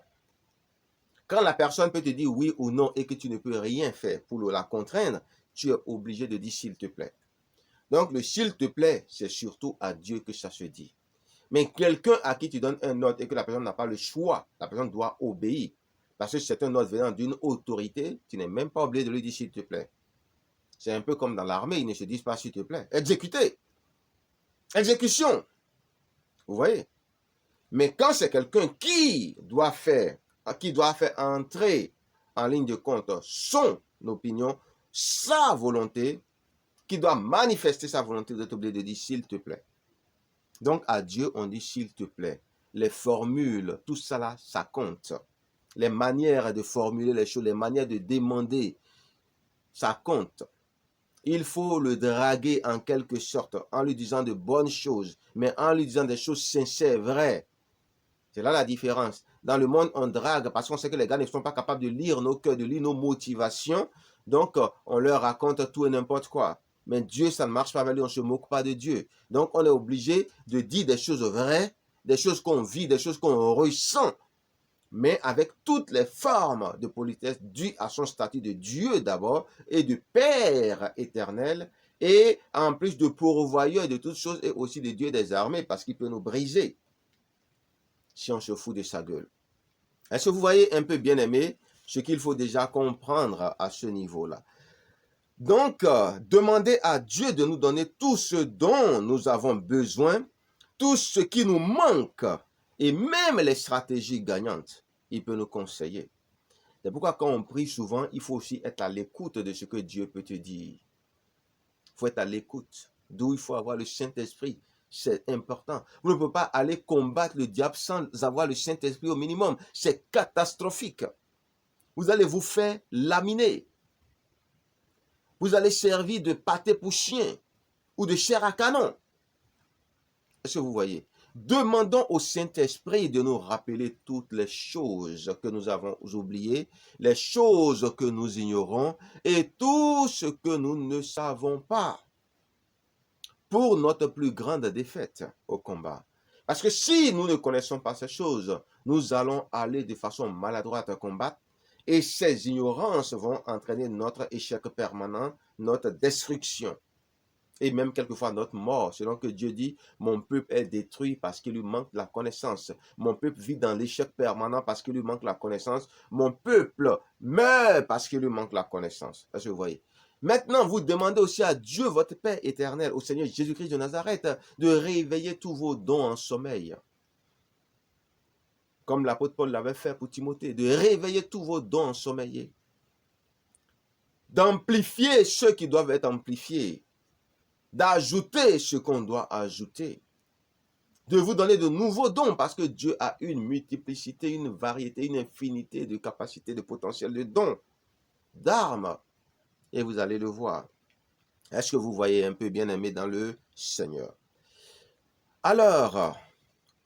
Quand la personne peut te dire oui ou non et que tu ne peux rien faire pour la contraindre, tu es obligé de dire s'il te plaît. Donc, le s'il te plaît, c'est surtout à Dieu que ça se dit. Mais quelqu'un à qui tu donnes un ordre et que la personne n'a pas le choix, la personne doit obéir. Parce que c'est un ordre venant d'une autorité, tu n'es même pas obligé de lui dire s'il te plaît. C'est un peu comme dans l'armée, ils ne se disent pas s'il te plaît. Exécuter. Exécution. Vous voyez? Mais quand c'est quelqu'un qui doit faire entrer en ligne de compte son opinion, sa volonté, qui doit manifester sa volonté, vous êtes obligé de dire s'il te plaît. Donc à Dieu, on dit s'il te plaît. Les formules, tout ça là, ça compte. Les manières de formuler les choses, les manières de demander, ça compte. Il faut le draguer en quelque sorte, en lui disant de bonnes choses, mais en lui disant des choses sincères, vraies. C'est là la différence. Dans le monde, on drague parce qu'on sait que les gars ne sont pas capables de lire nos cœurs, de lire nos motivations. Donc, on leur raconte tout et n'importe quoi. Mais Dieu, ça ne marche pas avec lui, on ne se moque pas de Dieu. Donc, on est obligé de dire des choses vraies, des choses qu'on vit, des choses qu'on ressent, mais avec toutes les formes de politesse dues à son statut de Dieu d'abord et de Père éternel, et en plus de pourvoyeur de toutes choses et aussi de Dieu des armées, parce qu'il peut nous briser si on se fout de sa gueule. Est-ce que vous voyez un peu, bien aimé, ce qu'il faut déjà comprendre à ce niveau-là? Donc, demandez à Dieu de nous donner tout ce dont nous avons besoin, tout ce qui nous manque, et même les stratégies gagnantes, il peut nous conseiller. C'est pourquoi quand on prie souvent, il faut aussi être à l'écoute de ce que Dieu peut te dire. Il faut être à l'écoute, d'où il faut avoir le Saint-Esprit. C'est important. Vous ne pouvez pas aller combattre le diable sans avoir le Saint-Esprit au minimum. C'est catastrophique. Vous allez vous faire laminer. Vous allez servir de pâté pour chien ou de chair à canon. Est-ce que vous voyez? Demandons au Saint-Esprit de nous rappeler toutes les choses que nous avons oubliées, les choses que nous ignorons et tout ce que nous ne savons pas, pour notre plus grande défaite au combat. Parce que si nous ne connaissons pas ces choses, nous allons aller de façon maladroite à combattre et ces ignorances vont entraîner notre échec permanent, notre destruction et même quelquefois notre mort, selon que Dieu dit, mon peuple est détruit parce qu'il lui manque la connaissance. Mon peuple vit dans l'échec permanent parce qu'il lui manque la connaissance. Mon peuple meurt parce qu'il lui manque la connaissance. Est-ce que vous voyez? Maintenant, vous demandez aussi à Dieu, votre Père éternel, au Seigneur Jésus-Christ de Nazareth, de réveiller tous vos dons en sommeil. Comme l'apôtre Paul l'avait fait pour Timothée, de réveiller tous vos dons ensommeillés. D'amplifier ceux qui doivent être amplifiés. D'ajouter ce qu'on doit ajouter, de vous donner de nouveaux dons parce que Dieu a une multiplicité, une variété, une infinité de capacités, de potentiel, de dons, d'armes. Et vous allez le voir. Est-ce que vous voyez un peu bien aimé dans le Seigneur? Alors,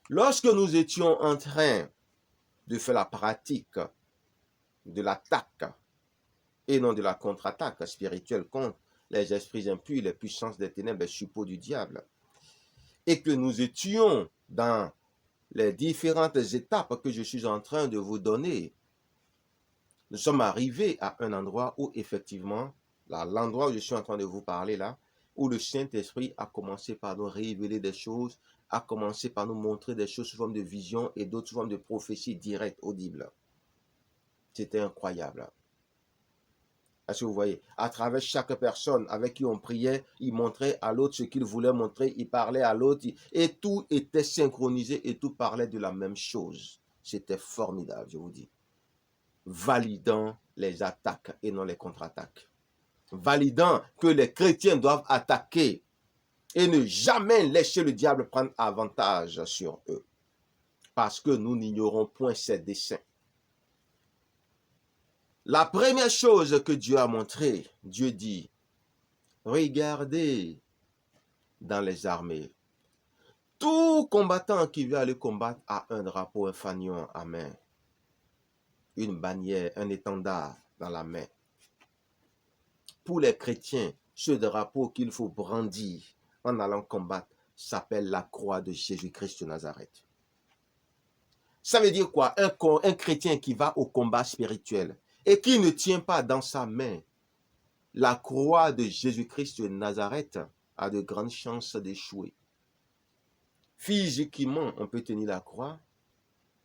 lorsque nous étions en train de faire la pratique de l'attaque et non de la contre-attaque spirituelle contre les esprits impurs, les puissances des ténèbres, les suppôts du diable, et que nous étions dans les différentes étapes que je suis en train de vous donner, nous sommes arrivés à un endroit où effectivement, l'endroit où je suis en train de vous parler là, où le Saint-Esprit a commencé par nous révéler des choses, a commencé par nous montrer des choses sous forme de vision et d'autres sous forme de prophéties directes, audibles. C'était incroyable. Est-ce que vous voyez? À travers chaque personne avec qui on priait, il montrait à l'autre ce qu'il voulait montrer, il parlait à l'autre, et tout était synchronisé et tout parlait de la même chose. C'était formidable, je vous dis. Validant les attaques et non les contre-attaques. Validant que les chrétiens doivent attaquer et ne jamais laisser le diable prendre avantage sur eux. Parce que nous n'ignorons point ses desseins. La première chose que Dieu a montré, Dieu dit, regardez dans les armées. Tout combattant qui veut aller combattre a un drapeau, un fanion à main, une bannière, un étendard dans la main. Pour les chrétiens, ce drapeau qu'il faut brandir en allant combattre s'appelle la croix de Jésus-Christ de Nazareth. Ça veut dire quoi? Un chrétien qui va au combat spirituel et qui ne tient pas dans sa main la croix de Jésus-Christ de Nazareth a de grandes chances d'échouer. Physiquement, on peut tenir la croix,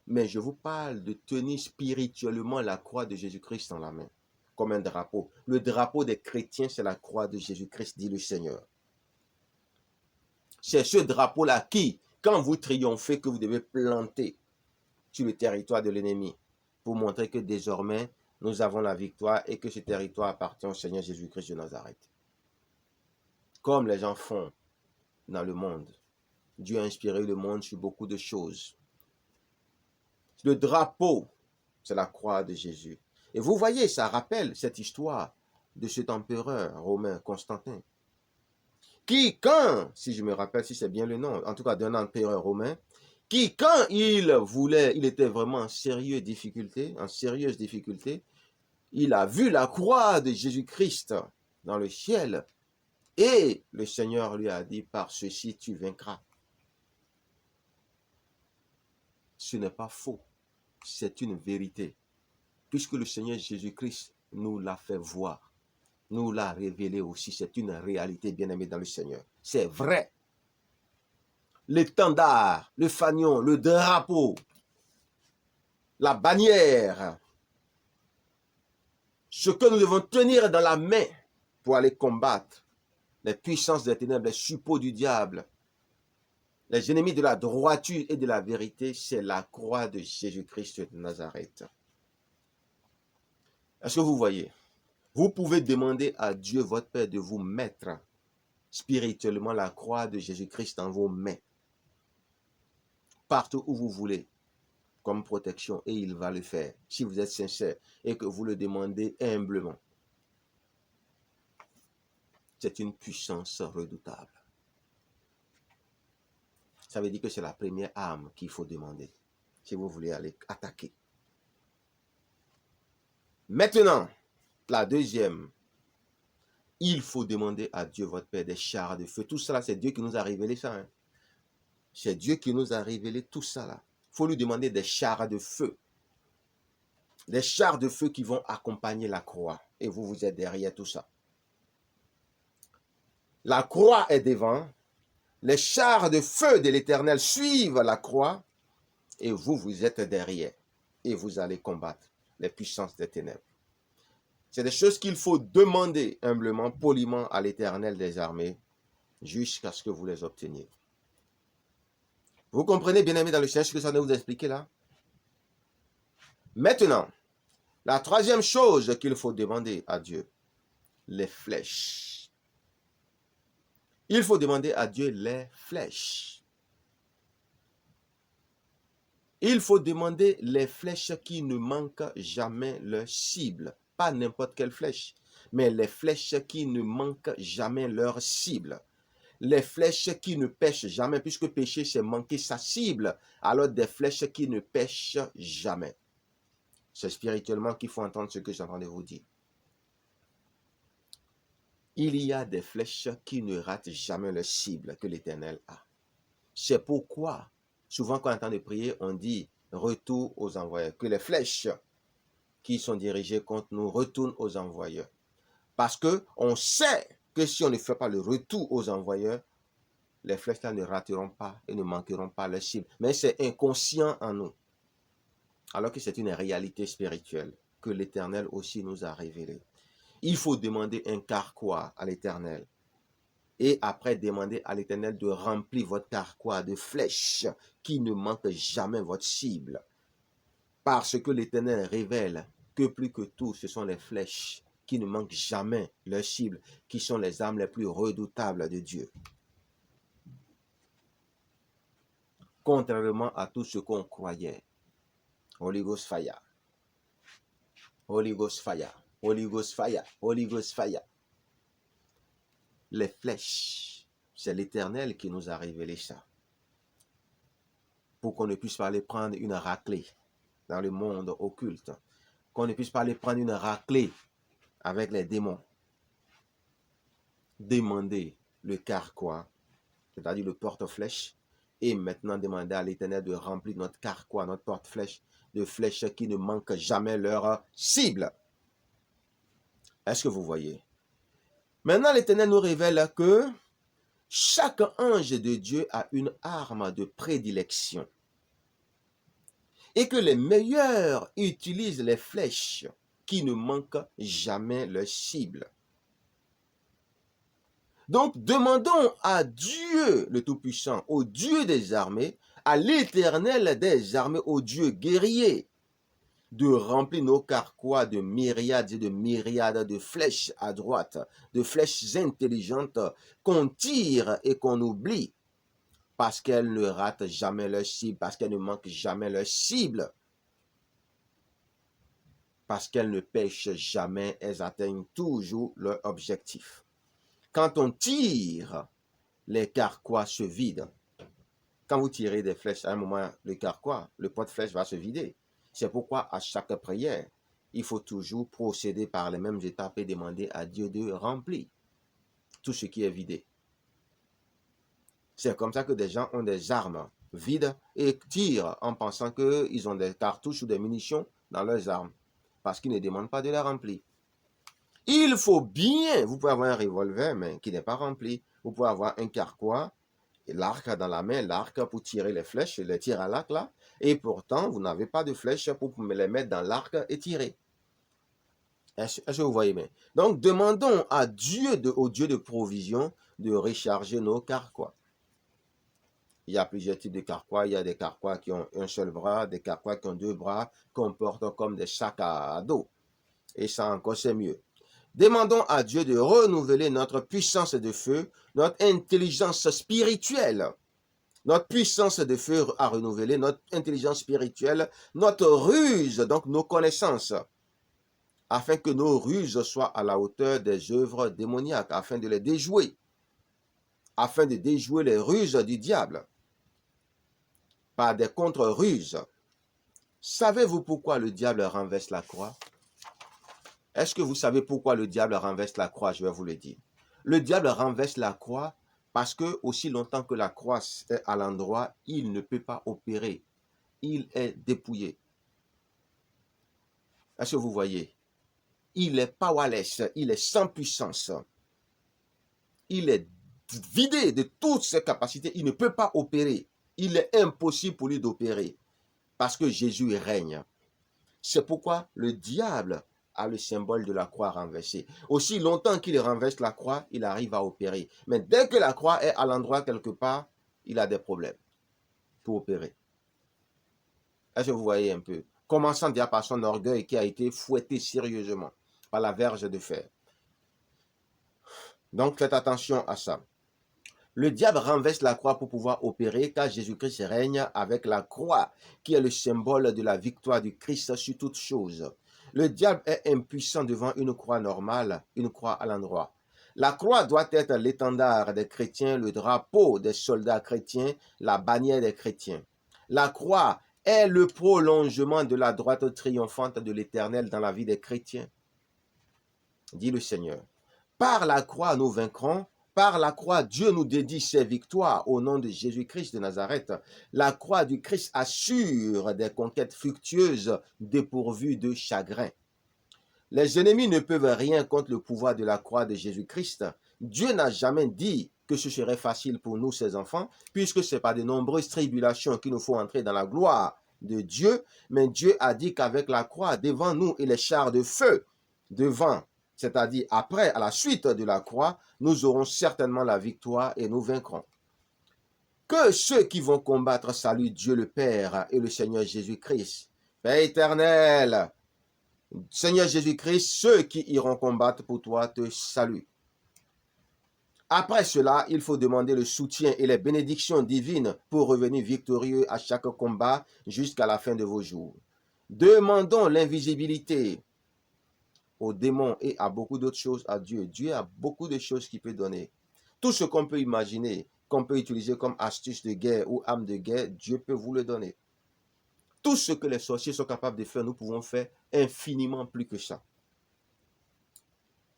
mais je vous parle de tenir spirituellement la croix de Jésus-Christ dans la main, comme un drapeau. Le drapeau des chrétiens, c'est la croix de Jésus-Christ, dit le Seigneur. C'est ce drapeau-là qui, quand vous triomphez, que vous devez planter sur le territoire de l'ennemi pour montrer que désormais, nous avons la victoire et que ce territoire appartient au Seigneur Jésus-Christ de Nazareth. Comme les gens font dans le monde. Dieu a inspiré le monde sur beaucoup de choses. Le drapeau, c'est la croix de Jésus. Et vous voyez, ça rappelle cette histoire de cet empereur romain, Constantin, qui, quand, si je me rappelle, si c'est bien le nom, en tout cas d'un empereur romain, qui, quand il était vraiment en sérieuse difficulté, il a vu la croix de Jésus-Christ dans le ciel et le Seigneur lui a dit, par ceci tu vaincras. Ce n'est pas faux, c'est une vérité, puisque le Seigneur Jésus-Christ nous l'a fait voir, nous l'a révélé aussi, c'est une réalité bien-aimée dans le Seigneur. C'est vrai. L'étendard, le fanion, le drapeau, la bannière, ce que nous devons tenir dans la main pour aller combattre les puissances des ténèbres, les suppôts du diable, les ennemis de la droiture et de la vérité, c'est la croix de Jésus-Christ de Nazareth. Est-ce que vous voyez? Vous pouvez demander à Dieu, votre Père, de vous mettre spirituellement la croix de Jésus-Christ dans vos mains, partout où vous voulez, comme protection, et il va le faire, si vous êtes sincère et que vous le demandez humblement. C'est une puissance redoutable. Ça veut dire que c'est la première arme qu'il faut demander, si vous voulez aller attaquer. Maintenant, la deuxième, il faut demander à Dieu, votre Père, des chars de feu. Tout ça, c'est Dieu qui nous a révélé ça. Hein? C'est Dieu qui nous a révélé tout ça là. Il faut lui demander des chars de feu. Des chars de feu qui vont accompagner la croix. Et vous, vous êtes derrière tout ça. La croix est devant. Les chars de feu de l'Éternel suivent la croix. Et vous, vous êtes derrière. Et vous allez combattre les puissances des ténèbres. C'est des choses qu'il faut demander humblement, poliment à l'Éternel des armées, jusqu'à ce que vous les obteniez. Vous comprenez, bien-aimés dans le Seigneur, ce que ça vient vous expliquer là? Maintenant, la troisième chose qu'il faut demander à Dieu, les flèches. Il faut demander à Dieu les flèches. Il faut demander les flèches qui ne manquent jamais leur cible. Pas n'importe quelle flèche, mais les flèches qui ne manquent jamais leur cible. Les flèches qui ne pêchent jamais, puisque pécher, c'est manquer sa cible. Alors des flèches qui ne pêchent jamais. C'est spirituellement qu'il faut entendre ce que j'ai en train de vous dire. Il y a des flèches qui ne ratent jamais leur cible que l'Éternel a. C'est pourquoi, souvent quand on entend de prier, on dit retour aux envoyeurs. Que les flèches qui sont dirigées contre nous retournent aux envoyeurs. Parce qu'on sait que si on ne fait pas le retour aux envoyeurs, les flèches là ne rateront pas et ne manqueront pas leur cible. Mais c'est inconscient en nous. Alors que c'est une réalité spirituelle que l'Éternel aussi nous a révélée. Il faut demander un carquois à l'Éternel. Et après, demander à l'Éternel de remplir votre carquois de flèches qui ne manquent jamais votre cible. Parce que l'Éternel révèle que plus que tout, ce sont les flèches qui ne manquent jamais leur cible, qui sont les armes les plus redoutables de Dieu. Contrairement à tout ce qu'on croyait. Holy Ghost fire. Holy Ghost fire. Holy Ghost fire. Holy Ghost fire. Les flèches, c'est l'Éternel qui nous a révélé ça. Pour qu'on ne puisse pas aller prendre une raclée dans le monde occulte. Qu'on ne puisse pas aller prendre une raclée avec les démons. Demander le carquois, c'est-à-dire le porte-flèche, et maintenant demander à l'Éternel de remplir notre carquois, notre porte-flèche, de flèches qui ne manquent jamais leur cible. Est-ce que vous voyez? Maintenant, l'Éternel nous révèle que chaque ange de Dieu a une arme de prédilection. Et que les meilleurs utilisent les flèches qui ne manquent jamais leur cible. Donc, demandons à Dieu le Tout-Puissant, au Dieu des armées, à l'Éternel des armées, au Dieu guerrier, de remplir nos carquois de myriades et de myriades de flèches à droite, de flèches intelligentes qu'on tire et qu'on oublie, parce qu'elles ne ratent jamais leur cible, parce qu'elles ne manquent jamais leur cible, parce qu'elles ne pêchent jamais, elles atteignent toujours leur objectif. Quand on tire, les carquois se vident. Quand vous tirez des flèches, à un moment, le carquois, le porte-flèche va se vider. C'est pourquoi à chaque prière, il faut toujours procéder par les mêmes étapes et demander à Dieu de remplir tout ce qui est vidé. C'est comme ça que des gens ont des armes vides et tirent en pensant qu'ils ont des cartouches ou des munitions dans leurs armes, parce qu'ils ne demandent pas de les remplir. Il faut bien, vous pouvez avoir un revolver, mais qui n'est pas rempli. Vous pouvez avoir un carquois, l'arc dans la main, l'arc pour tirer les flèches, les tir à l'arc là, et pourtant, vous n'avez pas de flèches pour les mettre dans l'arc et tirer. Est-ce que vous voyez bien? Donc, demandons à Dieu, au Dieu de provision, de recharger nos carquois. Il y a plusieurs types de carquois. Il y a des carquois qui ont un seul bras, des carquois qui ont deux bras, qu'on porte comme des sacs à dos. Et ça encore, c'est mieux. Demandons à Dieu de renouveler notre puissance de feu, notre intelligence spirituelle. Notre puissance de feu à renouveler, notre intelligence spirituelle, notre ruse, donc nos connaissances, afin que nos ruses soient à la hauteur des œuvres démoniaques, afin de les déjouer, afin de déjouer les ruses du diable, par des contre-ruses. Savez-vous pourquoi le diable renverse la croix? Est-ce que vous savez pourquoi le diable renverse la croix? Je vais vous le dire. Le diable renverse la croix parce que aussi longtemps que la croix est à l'endroit, il ne peut pas opérer. il est dépouillé. Est-ce que vous voyez? Il est powerless, il est sans puissance. Il est vidé de toutes ses capacités, il ne peut pas opérer. Il est impossible pour lui d'opérer parce que Jésus règne. C'est pourquoi le diable a le symbole de la croix renversée. Aussi longtemps qu'il renverse la croix, il arrive à opérer. Mais dès que la croix est à l'endroit quelque part, il a des problèmes pour opérer. Est-ce que vous voyez un peu? Commençant déjà par son orgueil qui a été fouetté sérieusement par la verge de fer. Donc faites attention à ça. Le diable renverse la croix pour pouvoir opérer car Jésus-Christ règne avec la croix qui est le symbole de la victoire du Christ sur toute chose. Le diable est impuissant devant une croix normale, une croix à l'endroit. La croix doit être l'étendard des chrétiens, le drapeau des soldats chrétiens, la bannière des chrétiens. La croix est le prolongement de la droite triomphante de l'Éternel dans la vie des chrétiens, dit le Seigneur. Par la croix, nous vaincrons. Par la croix, Dieu nous dédie ses victoires au nom de Jésus-Christ de Nazareth. La croix du Christ assure des conquêtes fructueuses dépourvues de chagrin. Les ennemis ne peuvent rien contre le pouvoir de la croix de Jésus-Christ. Dieu n'a jamais dit que ce serait facile pour nous, ses enfants, puisque c'est par de nombreuses tribulations qu'il nous faut entrer dans la gloire de Dieu. Mais Dieu a dit qu'avec la croix devant nous et les chars de feu devant, c'est-à-dire après, à la suite de la croix, nous aurons certainement la victoire et nous vaincrons. Que ceux qui vont combattre saluent Dieu le Père et le Seigneur Jésus-Christ. Père éternel, Seigneur Jésus-Christ, ceux qui iront combattre pour toi te saluent. Après cela, il faut demander le soutien et les bénédictions divines pour revenir victorieux à chaque combat jusqu'à la fin de vos jours. Demandons l'invisibilité aux démons et à beaucoup d'autres choses à Dieu. Dieu a beaucoup de choses qu'il peut donner. Tout ce qu'on peut imaginer, qu'on peut utiliser comme astuce de guerre ou arme de guerre, Dieu peut vous le donner. Tout ce que les sorciers sont capables de faire, nous pouvons faire infiniment plus que ça.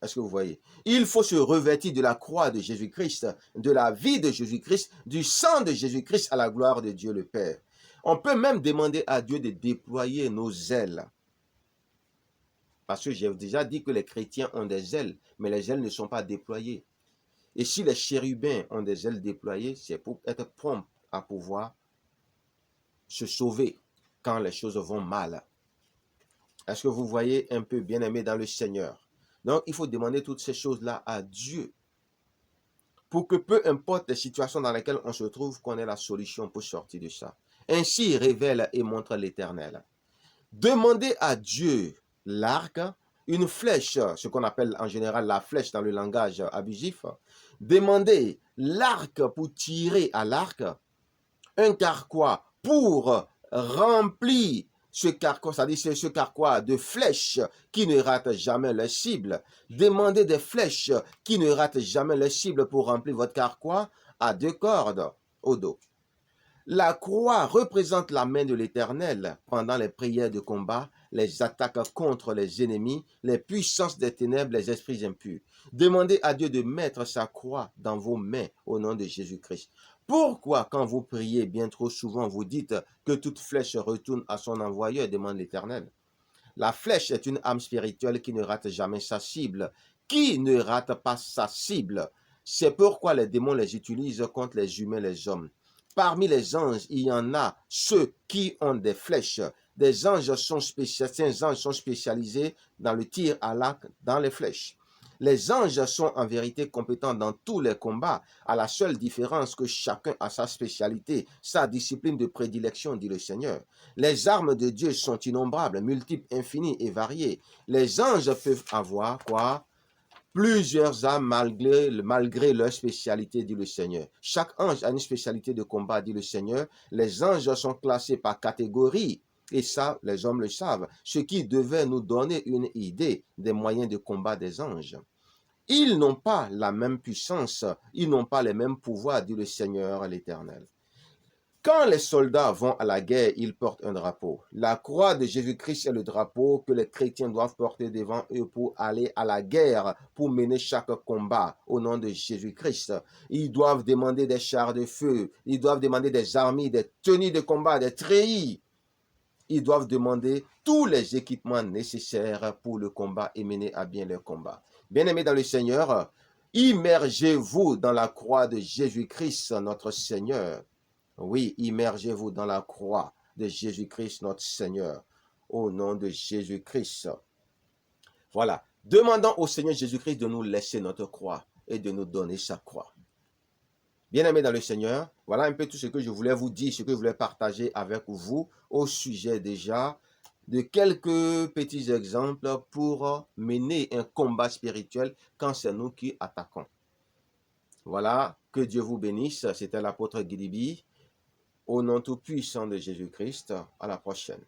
Est-ce que vous voyez? Il faut se revêtir de la croix de Jésus-Christ, de la vie de Jésus-Christ, du sang de Jésus-Christ à la gloire de Dieu le Père. On peut même demander à Dieu de déployer nos ailes. Parce que j'ai déjà dit que les chrétiens ont des ailes, mais les ailes ne sont pas déployées. Et si les chérubins ont des ailes déployées, c'est pour être prompt à pouvoir se sauver quand les choses vont mal. Est-ce que vous voyez un peu, bien-aimé dans le Seigneur? Donc, il faut demander toutes ces choses-là à Dieu pour que peu importe les situations dans lesquelles on se trouve, qu'on ait la solution pour sortir de ça. Ainsi, révèle et montre l'Éternel. Demandez à Dieu l'arc, une flèche, ce qu'on appelle en général la flèche dans le langage abusif. Demandez l'arc pour tirer à l'arc, un carquois pour remplir ce carquois, c'est-à-dire ce carquois de flèches qui ne ratent jamais leur cible. Demandez des flèches qui ne ratent jamais leur cible pour remplir votre carquois à 2 cordes au dos. La croix représente la main de l'Éternel pendant les prières de combat, les attaques contre les ennemis, les puissances des ténèbres, les esprits impurs. Demandez à Dieu de mettre sa croix dans vos mains au nom de Jésus-Christ. Pourquoi, quand vous priez bien trop souvent, vous dites que toute flèche retourne à son envoyeur, demande l'Éternel? La flèche est une âme spirituelle qui ne rate jamais sa cible. Qui ne rate pas sa cible? C'est pourquoi les démons les utilisent contre les humains, les hommes. Parmi les anges, il y en a ceux qui ont des flèches. Des anges sont certains anges sont spécialisés dans le tir à l'arc, dans les flèches. Les anges sont en vérité compétents dans tous les combats, à la seule différence que chacun a sa spécialité, sa discipline de prédilection, dit le Seigneur. Les armes de Dieu sont innombrables, multiples, infinies et variées. Les anges peuvent avoir quoi? Plusieurs âmes malgré leur spécialité, dit le Seigneur. Chaque ange a une spécialité de combat, dit le Seigneur. Les anges sont classés par catégorie. Et ça, les hommes le savent. Ce qui devait nous donner une idée des moyens de combat des anges. Ils n'ont pas la même puissance. Ils n'ont pas les mêmes pouvoirs, dit le Seigneur l'Éternel. Quand les soldats vont à la guerre, ils portent un drapeau. La croix de Jésus-Christ est le drapeau que les chrétiens doivent porter devant eux pour aller à la guerre, pour mener chaque combat au nom de Jésus-Christ. Ils doivent demander des chars de feu, ils doivent demander des armées, des tenues de combat, des treillis. Ils doivent demander tous les équipements nécessaires pour le combat et mener à bien leur combat. Bien-aimés dans le Seigneur, immergez-vous dans la croix de Jésus-Christ, notre Seigneur. Oui, immergez-vous dans la croix de Jésus-Christ, notre Seigneur, au nom de Jésus-Christ. Voilà. Demandons au Seigneur Jésus-Christ de nous laisser notre croix et de nous donner sa croix. Bien-aimés dans le Seigneur, voilà un peu tout ce que je voulais vous dire, ce que je voulais partager avec vous au sujet déjà de quelques petits exemples pour mener un combat spirituel quand c'est nous qui attaquons. Voilà, que Dieu vous bénisse. C'était l'apôtre Guilibi. Au nom tout puissant de Jésus-Christ, à la prochaine.